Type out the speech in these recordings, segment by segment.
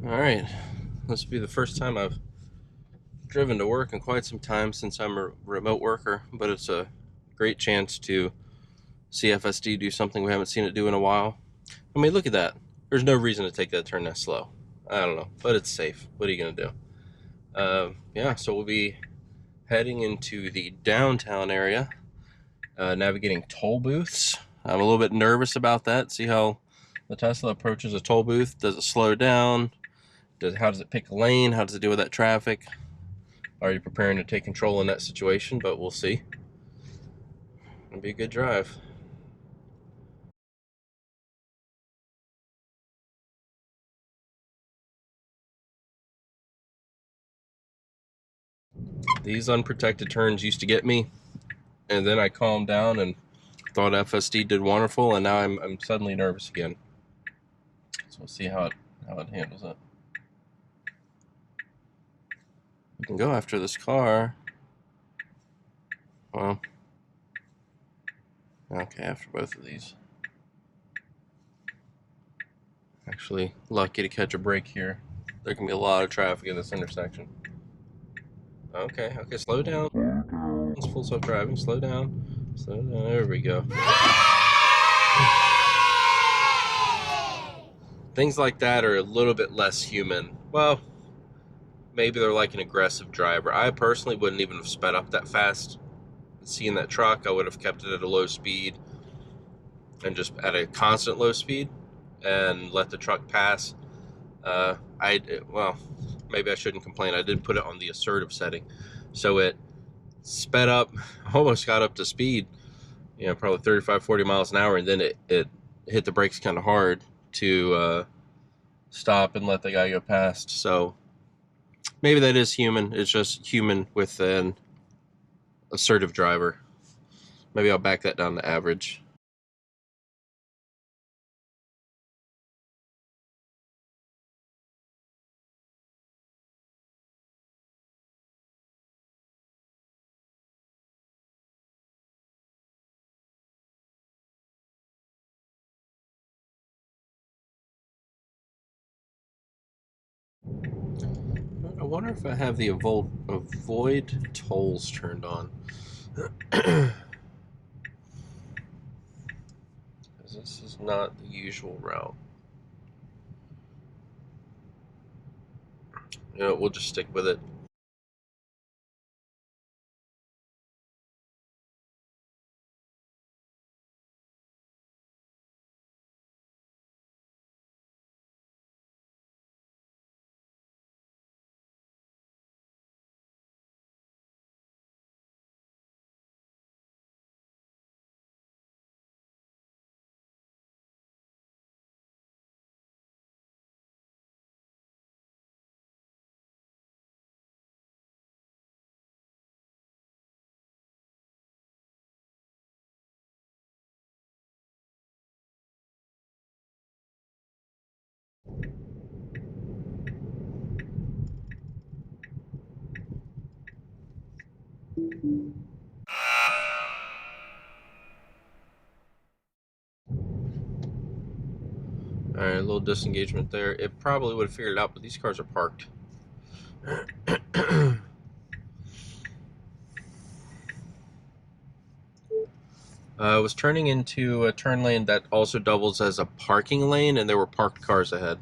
Alright, this will be the first time I've driven to work in quite some time since I'm a remote worker, but it's a great chance to see FSD do something we haven't seen it do in a while. I mean, look at that. There's no reason to take that turn that slow. I don't know, but it's safe. What are you going to do? Yeah, so we'll be heading into the downtown area, navigating toll booths. I'm a little bit nervous about that. See how the Tesla approaches a toll booth. Does it slow down? How does it pick a lane? How does it deal with that traffic? Already preparing to take control in that situation, but we'll see. It'll be a good drive. These unprotected turns used to get me, and then I calmed down and thought FSD did wonderful, and now I'm suddenly nervous again. So we'll see how it handles it. We can go after this car. Well, okay, after both of these. Actually, lucky to catch a break here. There can be a lot of traffic in this intersection. Okay, slow down. It's full self-driving. Slow down. Slow down. There we go. Things like that are a little bit less human. Well, maybe they're like an aggressive driver. I personally wouldn't even have sped up that fast. Seeing that truck, I would have kept it at a low speed and just at a constant low speed and let the truck pass. Well, maybe I shouldn't complain. I did put it on the assertive setting, so it sped up, almost got up to speed, probably 35, 40 miles an hour, and then it hit the brakes kind of hard to stop and let the guy go past. So maybe that is human. It's just human with an assertive driver. Maybe I'll back that down to average. I wonder if I have the avoid tolls turned on. Because this is not the usual route. We'll just stick with it. Alright, a little disengagement there. It probably would have figured it out, but these cars are parked. I was turning into a turn lane that also doubles as a parking lane, and there were parked cars ahead.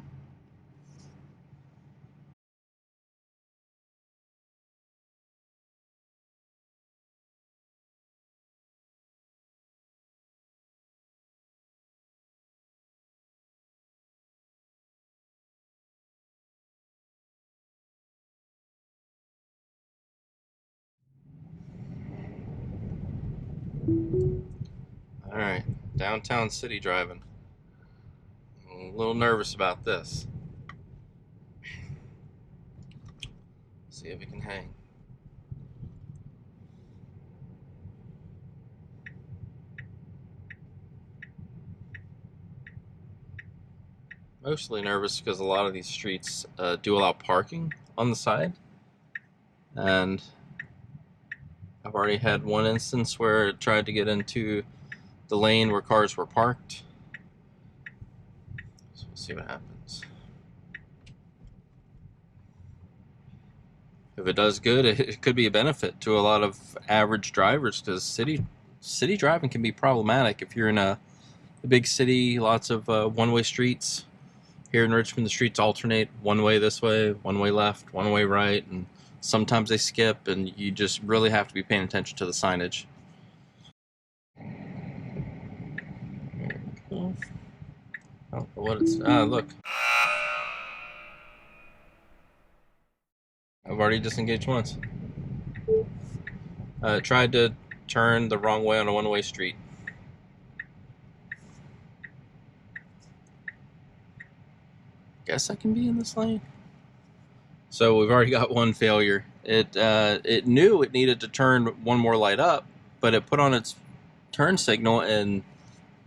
Alright, downtown city driving. I'm a little nervous about this. See if it can hang. Mostly nervous because a lot of these streets do allow parking on the side. And I've already had one instance where it tried to get into the lane where cars were parked. So we'll see what happens. if it does good, it could be a benefit to a lot of average drivers, because city driving can be problematic if you're in a big city, lots of one-way streets. Here in Richmond, the streets alternate one way this way, one way left, one way right, and sometimes they skip, and you just really have to be paying attention to the signage. I don't know what it's. Look. I've already disengaged once. Tried to turn the wrong way on a one-way street. Guess I can be in this lane. So we've already got one failure. It knew it needed to turn one more light up, but it put on its turn signal and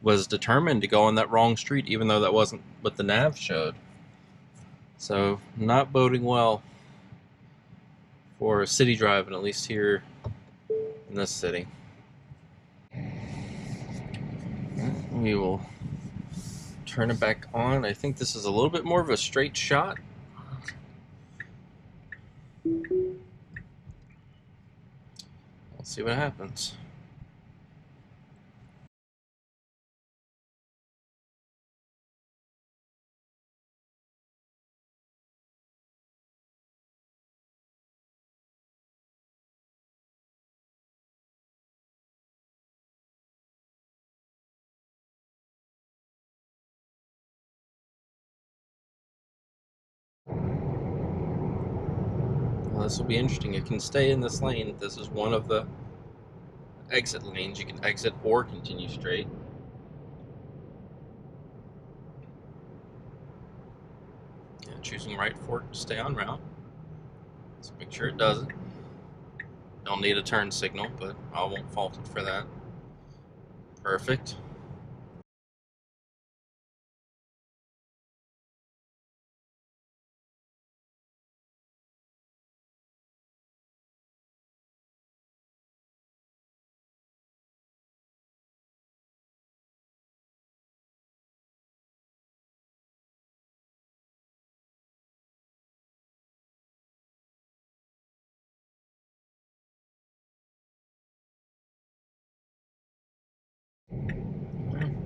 was determined to go on that wrong street, even though that wasn't what the nav showed. So not boding well for city driving, at least here in this city. We will turn it back on. I think this is a little bit more of a straight shot. Let's see what happens. Well, this will be interesting. It can stay in this lane. This is one of the exit lanes. You can exit or continue straight. Yeah, choosing right fork to stay on route. Let's make sure it does it. Don't need a turn signal, but I won't fault it for that. Perfect.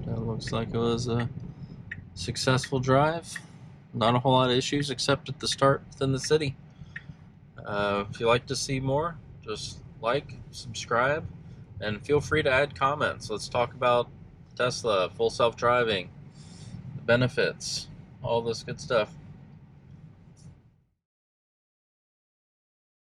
That looks like it was a successful drive. Not a whole lot of issues except at the start within the city. If you'd like to see more, just like, subscribe, and feel free to add comments. Let's talk about Tesla, full self-driving, the benefits, all this good stuff.